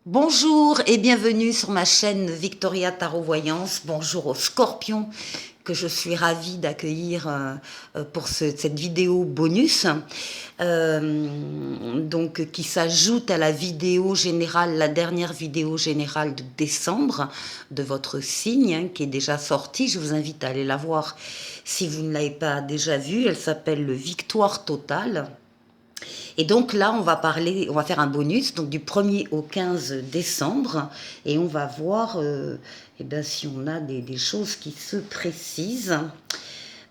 Bonjour et bienvenue sur ma chaîne Victoria Tarot Voyance. Bonjour aux scorpions que je suis ravie d'accueillir pour cette vidéo bonus, donc qui s'ajoute à la vidéo générale, la dernière vidéo générale de décembre de votre signe, hein, qui est déjà sortie. Je vous invite à aller la voir si vous ne l'avez pas déjà vue. Elle s'appelle le Victoire Totale. Et donc là, on va faire un bonus, donc du 1er au 15 décembre, et on va voir eh ben, si on a des choses qui se précisent.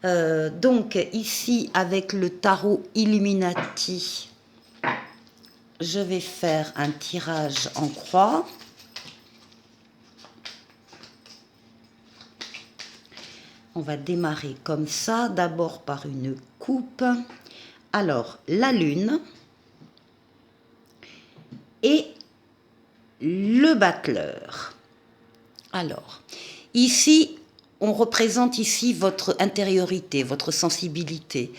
Donc ici, avec le tarot Illuminati, je vais faire un tirage en croix. On va démarrer comme ça, d'abord par une coupe. Alors, la lune et le battleur. Alors, ici, on représente ici votre intériorité, votre sensibilité,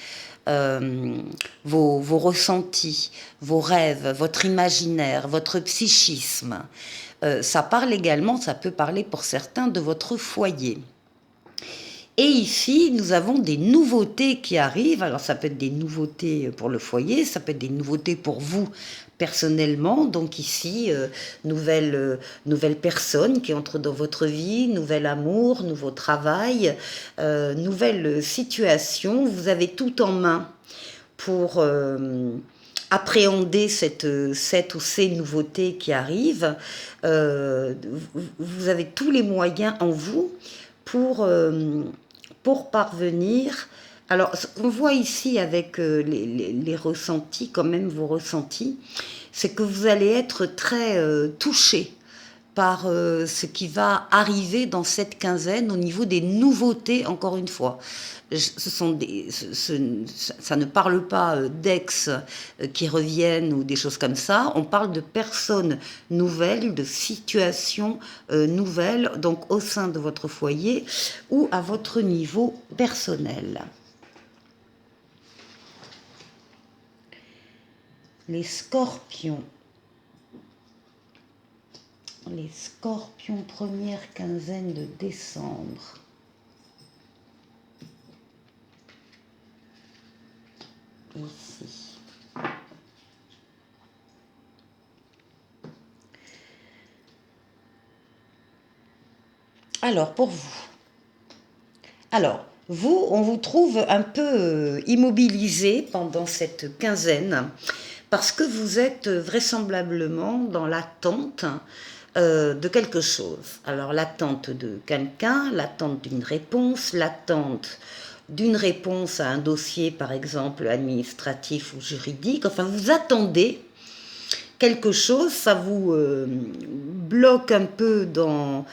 vos ressentis, vos rêves, votre imaginaire, votre psychisme. Ça parle également, ça peut parler pour certains de votre foyer. Et ici, nous avons des nouveautés qui arrivent. Alors, ça peut être des nouveautés pour le foyer, ça peut être des nouveautés pour vous personnellement. Donc ici, nouvelle personne qui entre dans votre vie, nouvel amour, nouveau travail, nouvelle situation. Vous avez tout en main pour appréhender cette ou ces nouveautés qui arrivent. Vous avez tous les moyens en vous pour parvenir. Alors, on voit ici avec les ressentis, quand même vos ressentis, c'est que vous allez être très touché par ce qui va arriver dans cette quinzaine au niveau des nouveautés, encore une fois. Ça ne parle pas d'ex qui reviennent ou des choses comme ça, on parle de personnes nouvelles, de situations nouvelles, donc au sein de votre foyer ou à votre niveau personnel. Les scorpions. Les scorpions, première quinzaine de décembre. Ici. Alors, pour vous. Alors, vous, on vous trouve un peu immobilisé pendant cette quinzaine parce que vous êtes vraisemblablement dans l'attente de quelque chose. Alors, l'attente de quelqu'un, l'attente d'une réponse, l'attente d'une réponse à un dossier, par exemple, administratif ou juridique. Enfin, vous attendez quelque chose, ça vous bloque un peu dans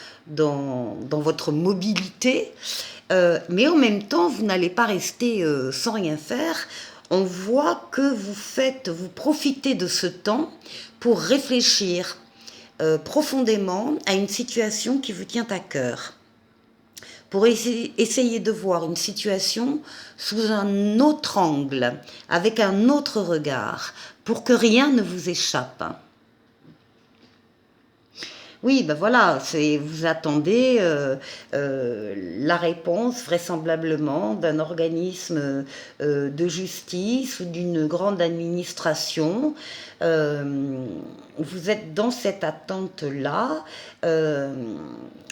votre mobilité, mais en même temps, vous n'allez pas rester sans rien faire. On voit que vous profitez de ce temps pour réfléchir profondément à une situation qui vous tient à cœur, pour essayer de voir une situation sous un autre angle, avec un autre regard, pour que rien ne vous échappe. Oui, ben voilà, vous attendez la réponse vraisemblablement d'un organisme de justice ou d'une grande administration. Vous êtes dans cette attente-là.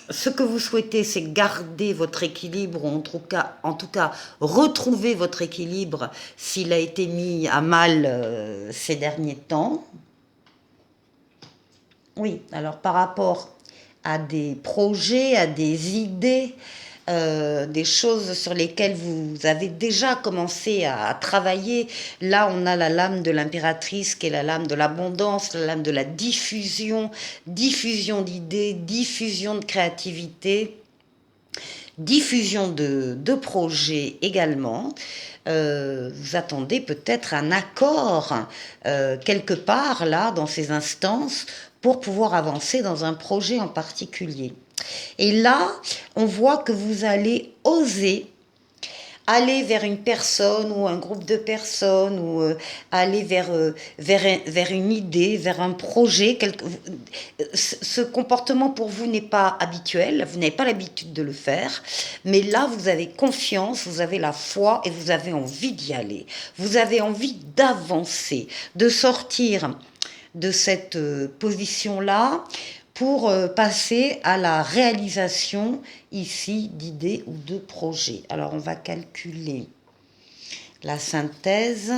Ce que vous souhaitez, c'est garder votre équilibre, ou en tout cas retrouver votre équilibre s'il a été mis à mal ces derniers temps. Oui, alors par rapport à des projets, à des idées, des choses sur lesquelles vous avez déjà commencé à travailler. Là, on a la lame de l'impératrice qui est la lame de l'abondance, la lame de la diffusion, diffusion d'idées, diffusion de créativité, diffusion de projets également. Vous attendez peut-être un accord quelque part là dans ces instances pour pouvoir avancer dans un projet en particulier. Et là, on voit que vous allez oser aller vers une personne ou un groupe de personnes ou aller vers une idée, vers un projet. Ce comportement pour vous n'est pas habituel, vous n'avez pas l'habitude de le faire, mais là vous avez confiance, vous avez la foi et vous avez envie d'y aller. Vous avez envie d'avancer, de sortir de cette position-là pour passer à la réalisation ici d'idées ou de projets. Alors on va calculer la synthèse.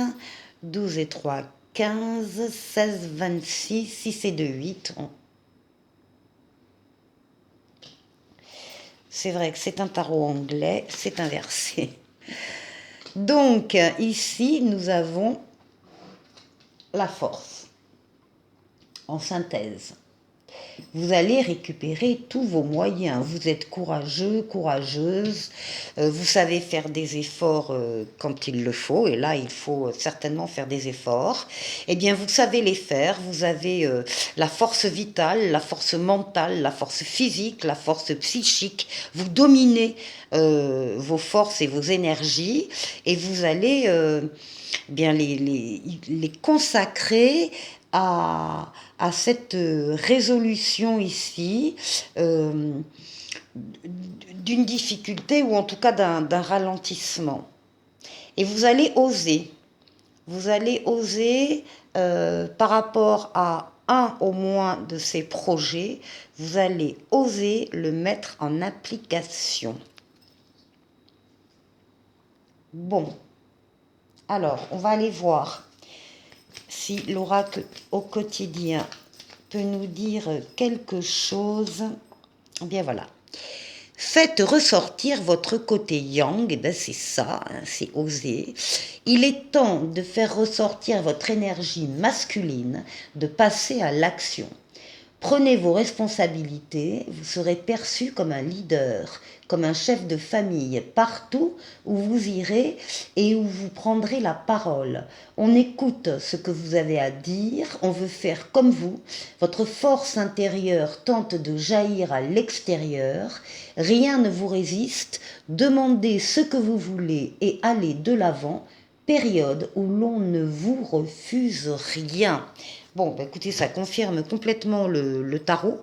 12 et 3, 15, 16, 26, 6 et 2, 8. C'est vrai que c'est un tarot anglais, c'est inversé. Donc ici nous avons la force en synthèse. Vous allez récupérer tous vos moyens. Vous êtes courageux, courageuse. Vous savez faire des efforts quand il le faut. Et là, il faut certainement faire des efforts. Eh bien, vous savez les faire. Vous avez la force vitale, la force mentale, la force physique, la force psychique. Vous dominez vos forces et vos énergies. Et vous allez bien les consacrer à cette résolution ici d'une difficulté ou en tout cas d'un ralentissement. Et vous allez oser par rapport à un au moins de ces projets, vous allez oser le mettre en application. Bon, alors on va aller voir si l'oracle au quotidien peut nous dire quelque chose. Eh bien voilà. Faites ressortir votre côté yang, et bien c'est ça, hein, c'est oser. Il est temps de faire ressortir votre énergie masculine, de passer à l'action. Prenez vos responsabilités, vous serez perçu comme un leader, comme un chef de famille, partout où vous irez et où vous prendrez la parole. On écoute ce que vous avez à dire, on veut faire comme vous. Votre force intérieure tente de jaillir à l'extérieur. Rien ne vous résiste. Demandez ce que vous voulez et allez de l'avant. Période où l'on ne vous refuse rien. Bon, bah écoutez, ça confirme complètement le tarot.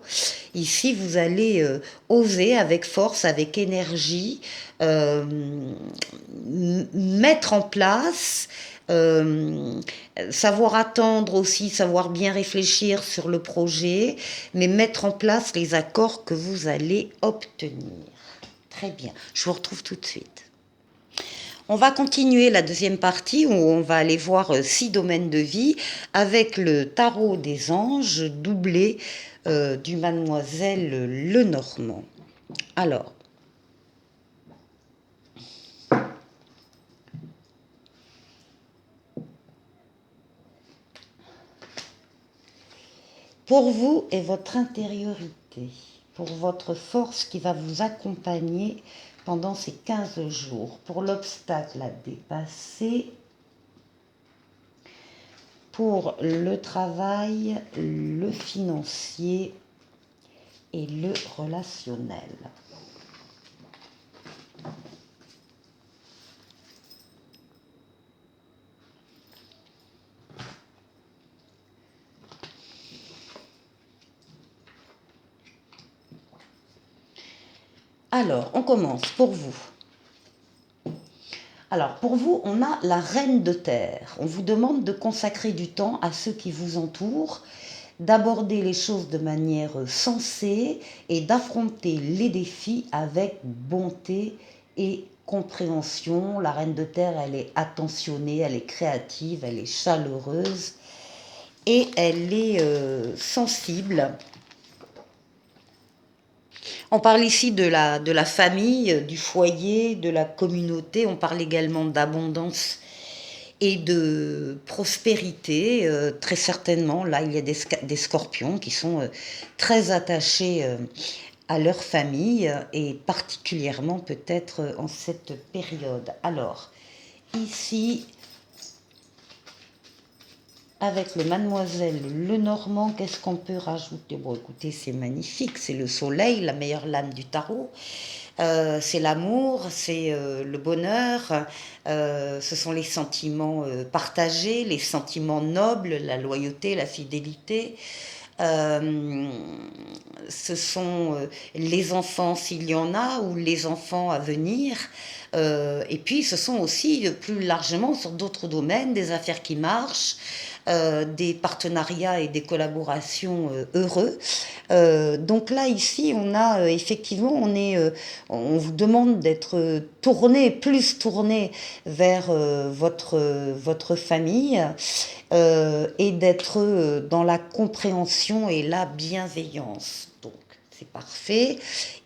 Ici, vous allez oser avec force, avec énergie, mettre en place, savoir attendre aussi, savoir bien réfléchir sur le projet, mais mettre en place les accords que vous allez obtenir. Très bien, je vous retrouve tout de suite. On va continuer la deuxième partie où on va aller voir 6 domaines de vie avec le tarot des anges doublé du Mademoiselle Lenormand. Alors, pour vous et votre intériorité, pour votre force qui va vous accompagner pendant ces 15 jours, pour l'obstacle à dépasser, pour le travail, le financier et le relationnel. Alors, on commence pour vous. Alors, pour vous, on a la reine de terre. On vous demande de consacrer du temps à ceux qui vous entourent, d'aborder les choses de manière sensée et d'affronter les défis avec bonté et compréhension. La reine de terre, elle est attentionnée, elle est créative, elle est chaleureuse et elle est sensible. On parle ici de la famille, du foyer, de la communauté. On parle également d'abondance et de prospérité. Très certainement, là, il y a des scorpions qui sont très attachés à leur famille et particulièrement peut-être en cette période. Alors, ici, avec le Mademoiselle Lenormand, qu'est-ce qu'on peut rajouter? Bon, écoutez, c'est magnifique, c'est le soleil, la meilleure lame du tarot. C'est l'amour, c'est le bonheur, ce sont les sentiments partagés, les sentiments nobles, la loyauté, la fidélité. Euh, Ce sont les enfants s'il y en a ou les enfants à venir. Et puis ce sont aussi plus largement sur d'autres domaines des affaires qui marchent, des partenariats et des collaborations heureux. Donc là ici on a effectivement on vous demande d'être tourné, plus tourné vers votre famille et d'être dans la compréhension et la bienveillance. Donc, c'est parfait.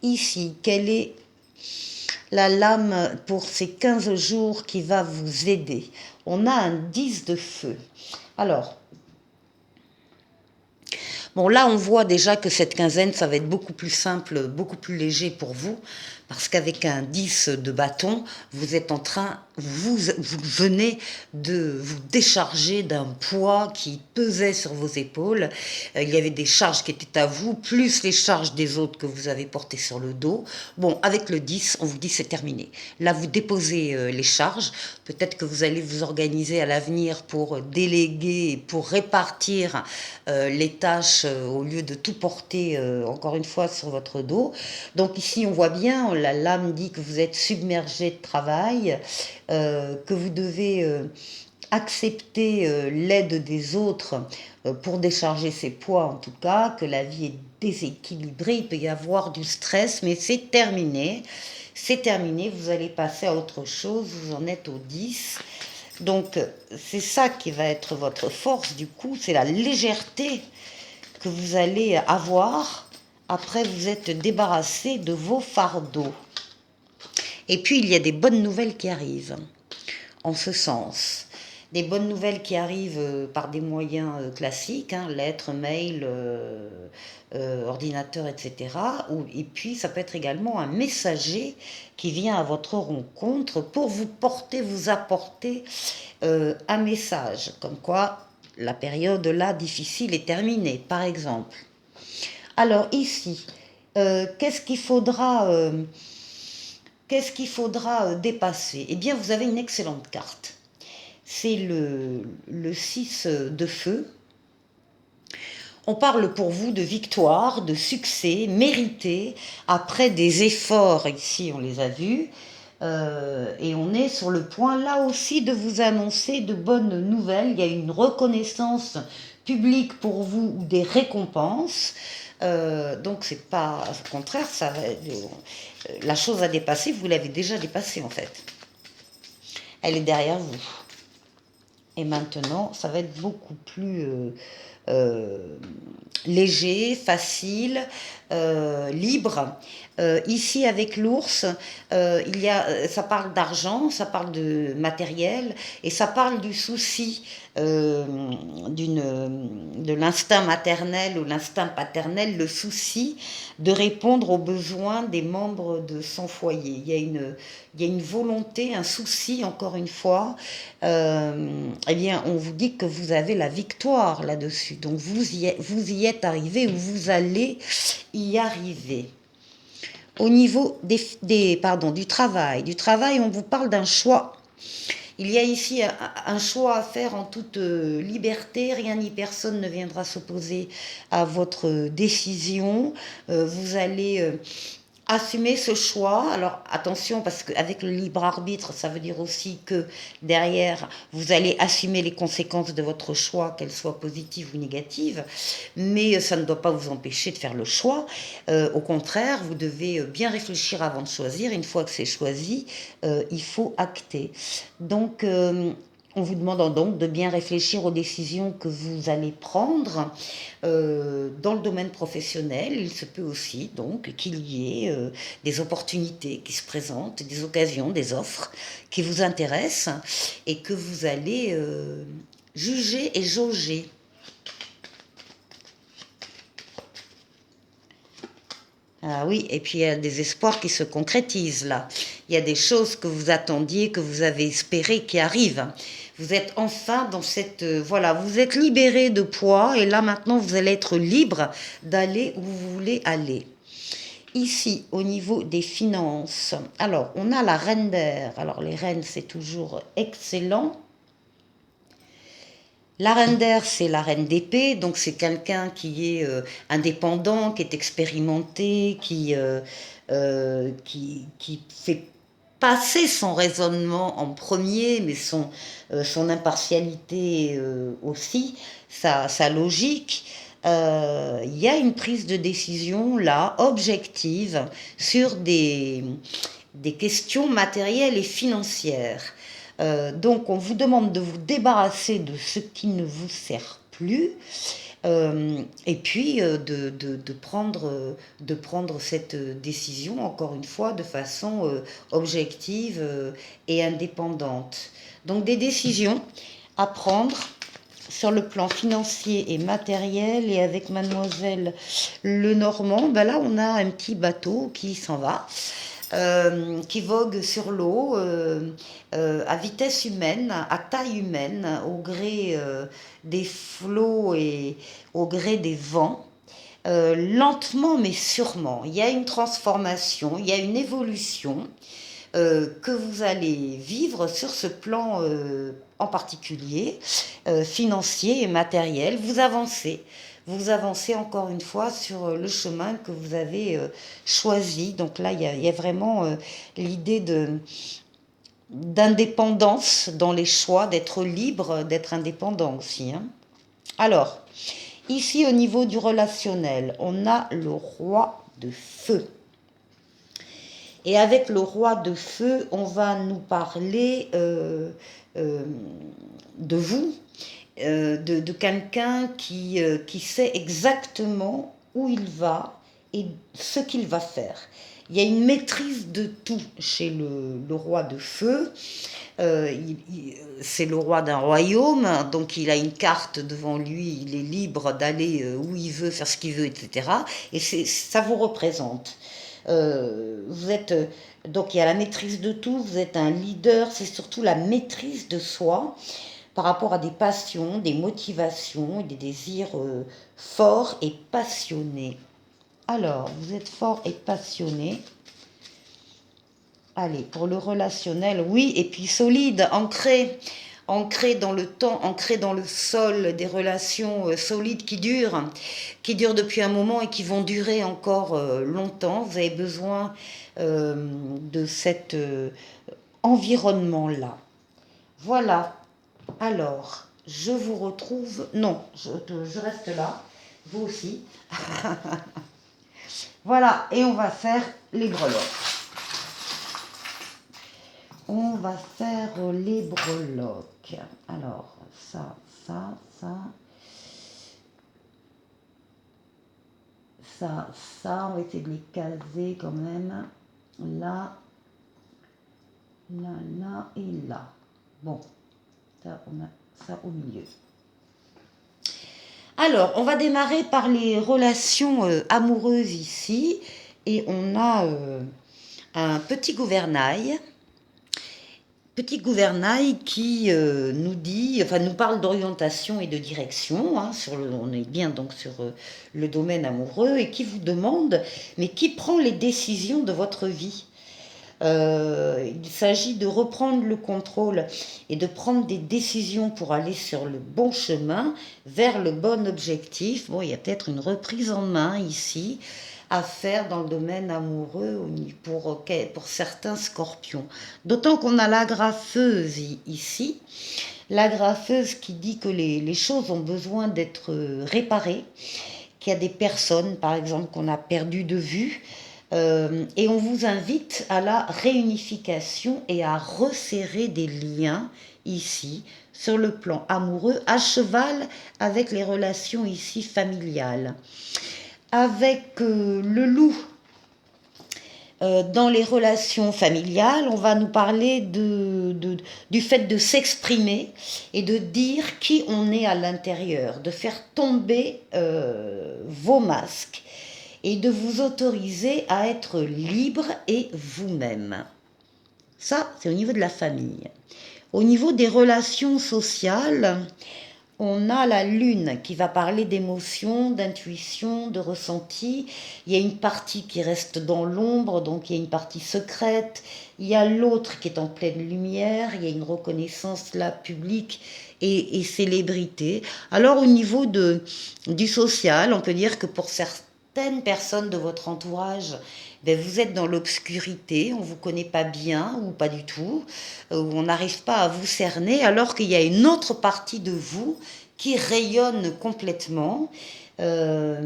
Ici, quelle est la lame pour ces 15 jours qui va vous aider? On a un 10 de feu. Alors, bon, là, on voit déjà que cette quinzaine, ça va être beaucoup plus simple, beaucoup plus léger pour vous, parce qu'avec un 10 de bâton, vous êtes en train, vous venez de vous décharger d'un poids qui pesait sur vos épaules. Il y avait des charges qui étaient à vous, plus les charges des autres que vous avez portées sur le dos. Bon, avec le 10, on vous dit c'est terminé. Là, vous déposez les charges. Peut-être que vous allez vous organiser à l'avenir pour déléguer, pour répartir les tâches au lieu de tout porter, encore une fois, sur votre dos. Donc ici, on voit bien, la lame dit que vous êtes submergé de travail, que vous devez accepter l'aide des autres pour décharger ses poids en tout cas, que la vie est déséquilibrée, il peut y avoir du stress, mais c'est terminé. C'est terminé, vous allez passer à autre chose, vous en êtes au 10. Donc c'est ça qui va être votre force du coup, c'est la légèreté que vous allez avoir après vous êtes débarrassé de vos fardeaux. Et puis il y a des bonnes nouvelles qui arrivent en ce sens. Des bonnes nouvelles qui arrivent par des moyens classiques, hein, lettres, mails, ordinateur, etc. Et puis ça peut être également un messager qui vient à votre rencontre pour vous porter, vous apporter un message, comme quoi la période là difficile est terminée, par exemple. Alors ici, qu'est-ce qu'il faudra, dépasser? Eh bien, vous avez une excellente carte. C'est le 6 de feu. On parle pour vous de victoire, de succès mérité après des efforts. Ici, on les a vus. Et on est sur le point là aussi de vous annoncer de bonnes nouvelles. Il y a une reconnaissance publique pour vous ou des récompenses. Donc c'est pas au contraire, la chose à dépasser, vous l'avez déjà dépassée en fait. Elle est derrière vous. Et maintenant, ça va être beaucoup plus léger, facile, libre. Ici, avec l'ours, ça parle d'argent, ça parle de matériel, et ça parle du souci de l'instinct maternel ou l'instinct paternel, le souci de répondre aux besoins des membres de son foyer. Il y a une volonté, un souci, encore une fois. Eh bien, on vous dit que vous avez la victoire là-dessus. Donc, vous y êtes arrivé ou vous allez y arriver. Au niveau du travail, on vous parle d'un choix. Il y a ici un choix à faire en toute liberté, rien ni personne ne viendra s'opposer à votre décision. Vous allez assumer ce choix. Alors attention, parce qu'avec le libre arbitre, ça veut dire aussi que derrière, vous allez assumer les conséquences de votre choix, qu'elles soient positives ou négatives, mais ça ne doit pas vous empêcher de faire le choix. Au contraire, vous devez bien réfléchir avant de choisir. Une fois que c'est choisi, il faut acter. Donc, en vous demandant donc de bien réfléchir aux décisions que vous allez prendre dans le domaine professionnel. Il se peut aussi donc qu'il y ait des opportunités qui se présentent, des occasions, des offres qui vous intéressent et que vous allez juger et jauger. Ah oui, et puis il y a des espoirs qui se concrétisent là. Il y a des choses que vous attendiez, que vous avez espérées qui arrivent. Vous êtes enfin dans cette... voilà, vous êtes libéré de poids et là maintenant vous allez être libre d'aller où vous voulez aller. Ici, au niveau des finances, alors on a la reine d'air. Alors les reines, c'est toujours excellent. La reine d'air, c'est la reine d'épée, donc c'est quelqu'un qui est indépendant, qui est expérimenté, qui fait passer son raisonnement en premier, mais son impartialité aussi, sa logique. Il y a une prise de décision là, objective, sur des questions matérielles et financières. Donc on vous demande de vous débarrasser de ce qui ne vous sert plus et puis de prendre cette décision, encore une fois, de façon objective et indépendante. Donc des décisions à prendre sur le plan financier et matériel, et avec mademoiselle Lenormand, ben là on a un petit bateau qui s'en va. Qui vogue sur l'eau à vitesse humaine, à taille humaine, au gré des flots et au gré des vents. Lentement mais sûrement, il y a une transformation, il y a une évolution que vous allez vivre sur ce plan en particulier, financier et matériel. Vous avancez encore une fois sur le chemin que vous avez choisi. Donc là, il y a vraiment l'idée d'indépendance dans les choix, d'être libre, d'être indépendant aussi. Hein. Alors, ici au niveau du relationnel, on a le roi de feu. Et avec le roi de feu, on va nous parler de vous, de quelqu'un qui sait exactement où il va et ce qu'il va faire. Il y a une maîtrise de tout chez le roi de feu. C'est le roi d'un royaume, donc il a une carte devant lui, il est libre d'aller où il veut, faire ce qu'il veut, etc. Et ça vous représente. Vous êtes donc il y a la maîtrise de tout, vous êtes un leader, c'est surtout la maîtrise de soi par rapport à des passions, des motivations, des désirs forts et passionnés. Alors, vous êtes fort et passionné. Allez, pour le relationnel, oui, et puis solide, ancré dans le temps, ancré dans le sol, des relations solides qui durent depuis un moment et qui vont durer encore longtemps. Vous avez besoin de cet environnement-là. Voilà. Alors, je vous retrouve... Non, je reste là. Vous aussi. Voilà, et on va faire les breloques. On va faire les breloques. Alors, ça, ça, on va essayer de les caser quand même. Là, là et là. Bon, ça, on a ça au milieu. Alors, on va démarrer par les relations amoureuses ici. Et on a un petit gouvernail. Petit gouvernail qui nous dit, enfin nous parle d'orientation et de direction, hein, on est bien donc sur le domaine amoureux, et qui vous demande, mais qui prend les décisions de votre vie? Il s'agit de reprendre le contrôle et de prendre des décisions pour aller sur le bon chemin, vers le bon objectif. Bon, il y a peut-être une reprise en main ici à faire dans le domaine amoureux pour certains scorpions. D'autant qu'on a l'agrafeuse ici, l'agrafeuse qui dit que les choses ont besoin d'être réparées, qu'il y a des personnes, par exemple, qu'on a perdues de vue, et on vous invite à la réunification et à resserrer des liens ici, sur le plan amoureux, à cheval avec les relations ici familiales. Avec le loup, dans les relations familiales, on va nous parler du fait de s'exprimer et de dire qui on est à l'intérieur, de faire tomber vos masques et de vous autoriser à être libre et vous-même. Ça, c'est au niveau de la famille. Au niveau des relations sociales, on a la lune qui va parler d'émotions, d'intuition, de ressenti. Il y a une partie qui reste dans l'ombre, donc il y a une partie secrète. Il y a l'autre qui est en pleine lumière. Il y a une reconnaissance là publique et célébrité. Alors au niveau du social, on peut dire que pour certaines personnes de votre entourage, ben, vous êtes dans l'obscurité, on ne vous connaît pas bien ou pas du tout, on n'arrive pas à vous cerner, alors qu'il y a une autre partie de vous qui rayonne complètement, euh,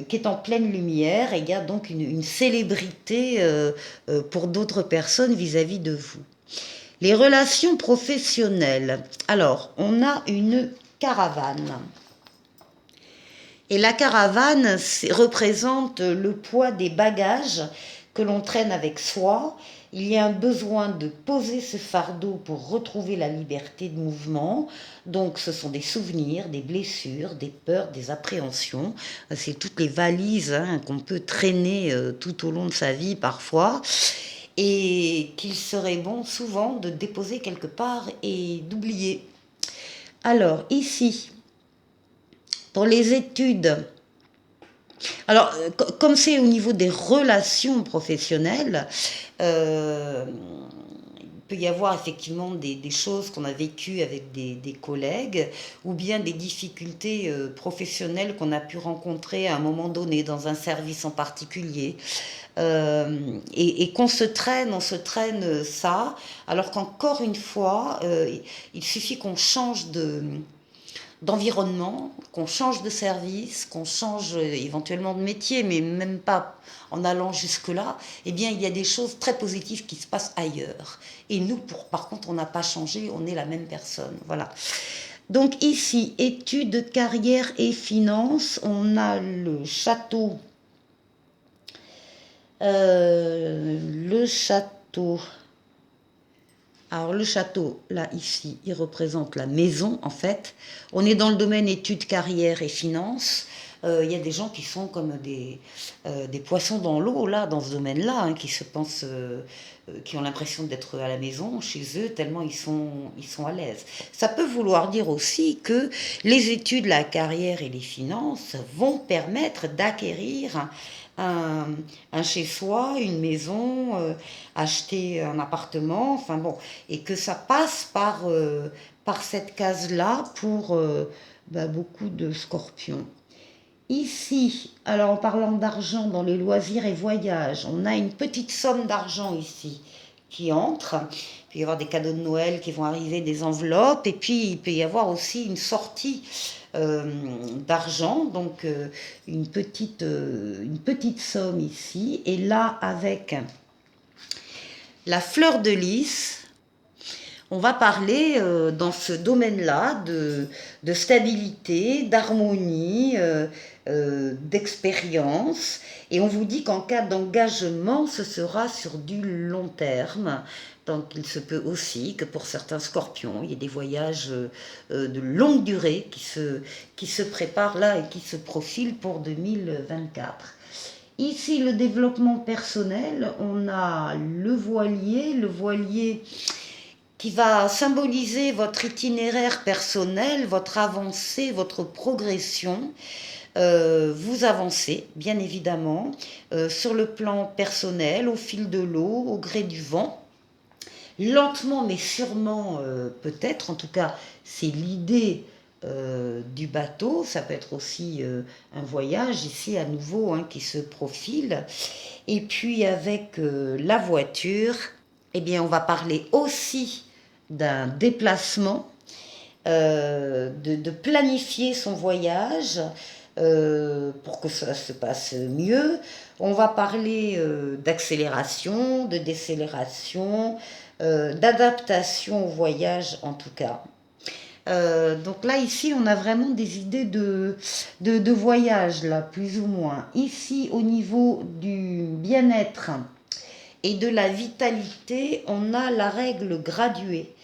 qui est en pleine lumière, et il y a donc une célébrité pour d'autres personnes vis-à-vis de vous. Les relations professionnelles. Alors, on a une caravane. Et la caravane représente le poids des bagages que l'on traîne avec soi. Il y a un besoin de poser ce fardeau pour retrouver la liberté de mouvement. Donc ce sont des souvenirs, des blessures, des peurs, des appréhensions. C'est toutes les valises qu'on peut traîner tout au long de sa vie parfois. Et qu'il serait bon souvent de déposer quelque part et d'oublier. Alors ici, pour les études, alors comme c'est au niveau des relations professionnelles, il peut y avoir effectivement des choses qu'on a vécues avec des collègues ou bien des difficultés professionnelles qu'on a pu rencontrer à un moment donné dans un service en particulier. Et qu'on on se traîne ça, alors qu'encore une fois, il suffit qu'on change d'environnement, qu'on change de service, qu'on change éventuellement de métier, mais même pas en allant jusque-là, eh bien, il y a des choses très positives qui se passent ailleurs. Et nous, par contre, on n'a pas changé, on est la même personne. Voilà. Donc ici, études, carrière et finances, on a le château. Le château. Alors le château, là, ici, il représente la maison, en fait. On est dans le domaine études, carrière et finances. Il y a des gens qui sont comme des poissons dans l'eau, là, dans ce domaine-là, qui se pensent, qui ont l'impression d'être à la maison, chez eux, tellement ils sont à l'aise. Ça peut vouloir dire aussi que les études, la carrière et les finances vont permettre d'acquérir un chez-soi, une maison, acheter un appartement, enfin bon, et que ça passe par cette case-là pour beaucoup de scorpions. Ici, alors en parlant d'argent dans les loisirs et voyages, on a une petite somme d'argent ici qui entre. Il peut y avoir des cadeaux de Noël qui vont arriver, des enveloppes, et puis il peut y avoir aussi une sortie d'argent, donc une petite somme ici. Et là, avec la fleur de lys, on va parler dans ce domaine-là de stabilité, d'harmonie, d'expérience. Et on vous dit qu'en cas d'engagement, ce sera sur du long terme. Donc il se peut aussi que pour certains scorpions, il y ait des voyages de longue durée qui se préparent là et qui se profilent pour 2024. Ici, le développement personnel, on a le voilier qui va symboliser votre itinéraire personnel, votre avancée, votre progression. Vous avancez, bien évidemment, sur le plan personnel, au fil de l'eau, au gré du vent. Lentement, mais sûrement, peut-être, en tout cas, c'est l'idée du bateau. Ça peut être aussi un voyage, ici, à nouveau, qui se profile. Et puis, avec la voiture, eh bien, on va parler aussi d'un déplacement, de planifier son voyage pour que ça se passe mieux. On va parler d'accélération, de décélération, d'adaptation au voyage en tout cas. Donc là, ici, on a vraiment des idées de voyage, là, plus ou moins. Ici, au niveau du bien-être et de la vitalité, on a la règle graduée.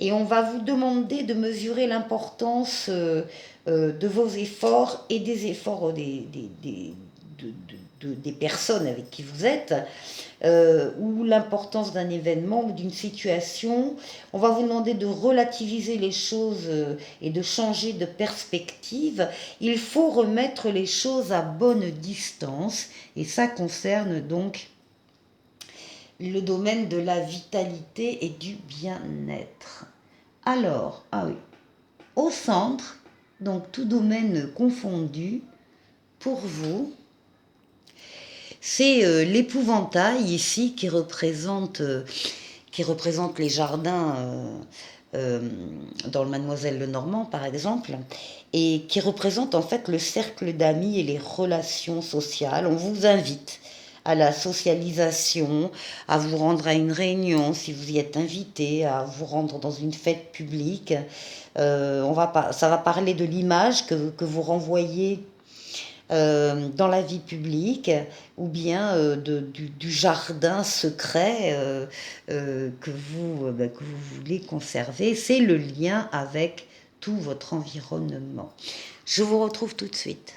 Et on va vous demander de mesurer l'importance de vos efforts et des efforts des personnes avec qui vous êtes, ou l'importance d'un événement ou d'une situation. On va vous demander de relativiser les choses et de changer de perspective. Il faut remettre les choses à bonne distance et ça concerne donc le domaine de la vitalité et du bien-être. Alors, ah oui, au centre, donc tout domaine confondu, pour vous, c'est l'épouvantail ici qui représente les jardins dans le Mademoiselle Lenormand par exemple, et qui représente en fait le cercle d'amis et les relations sociales. On vous invite à la socialisation, à vous rendre à une réunion si vous y êtes invité, à vous rendre dans une fête publique. Ça va parler de l'image que vous renvoyez dans la vie publique, ou bien du jardin secret que vous voulez conserver. C'est le lien avec tout votre environnement. Je vous retrouve tout de suite.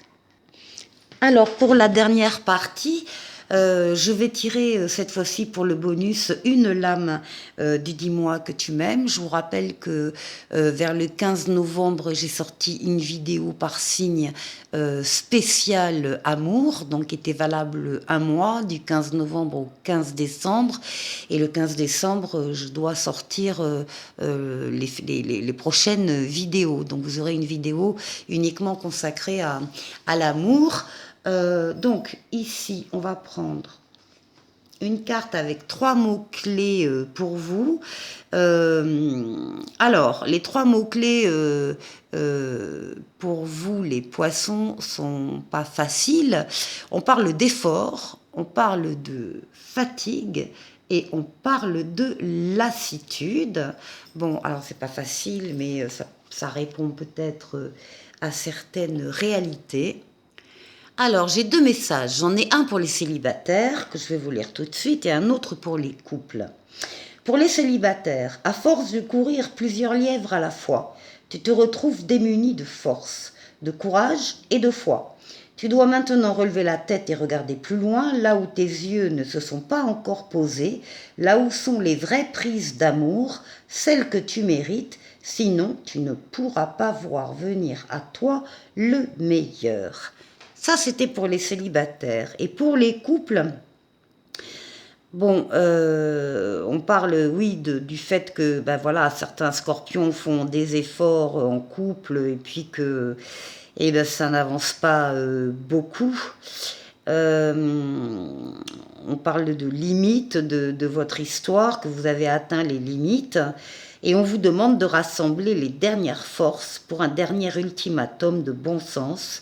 Alors, pour la dernière partie, je vais tirer cette fois-ci pour le bonus une lame du Dis-moi que tu m'aimes. Je vous rappelle que vers le 15 novembre, j'ai sorti une vidéo par signe spéciale amour, donc qui était valable un mois, du 15 novembre au 15 décembre. Et le 15 décembre, je dois sortir les prochaines vidéos. Donc vous aurez une vidéo uniquement consacrée à l'amour. Donc ici on va prendre une carte avec 3 mots-clés pour vous. Alors les 3 mots-clés pour vous les poissons sont pas faciles. On parle d'effort, on parle de fatigue et on parle de lassitude. Bon, alors c'est pas facile, mais ça répond peut-être à certaines réalités. Alors, j'ai 2 messages. J'en ai un pour les célibataires, que je vais vous lire tout de suite, et un autre pour les couples. Pour les célibataires, à force de courir plusieurs lièvres à la fois, tu te retrouves démuni de force, de courage et de foi. Tu dois maintenant relever la tête et regarder plus loin, là où tes yeux ne se sont pas encore posés, là où sont les vraies prises d'amour, celles que tu mérites, sinon tu ne pourras pas voir venir à toi le meilleur. Ça, c'était pour les célibataires. Et pour les couples, bon, on parle, oui, du fait que, ben voilà, certains scorpions font des efforts en couple et puis que, eh ben, ça n'avance pas beaucoup. On parle de limites de votre histoire, que vous avez atteint les limites. Et on vous demande de rassembler les dernières forces pour un dernier ultimatum de bon sens.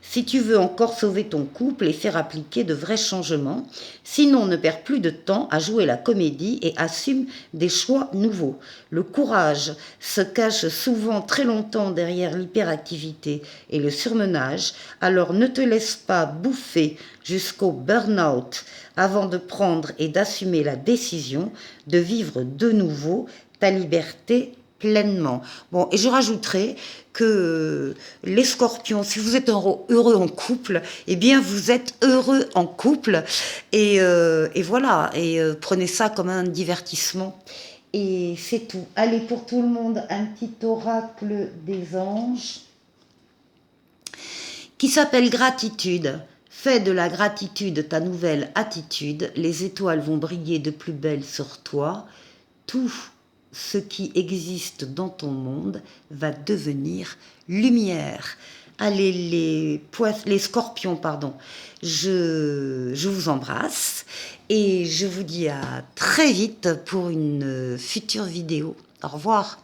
Si tu veux encore sauver ton couple et faire appliquer de vrais changements, sinon ne perds plus de temps à jouer la comédie et assume des choix nouveaux. Le courage se cache souvent très longtemps derrière l'hyperactivité et le surmenage, alors ne te laisse pas bouffer jusqu'au burn-out avant de prendre et d'assumer la décision de vivre de nouveau ta liberté pleinement. Bon, et je rajouterai que les scorpions, si vous êtes heureux en couple, eh bien vous êtes heureux en couple, et voilà, et prenez ça comme un divertissement, et c'est tout. Allez, pour tout le monde, un petit oracle des anges qui s'appelle gratitude. Fais de la gratitude ta nouvelle attitude, les étoiles vont briller de plus belle sur toi, tout ce qui existe dans ton monde va devenir lumière. Allez, les scorpions, pardon, je vous embrasse et je vous dis à très vite pour une future vidéo. Au revoir.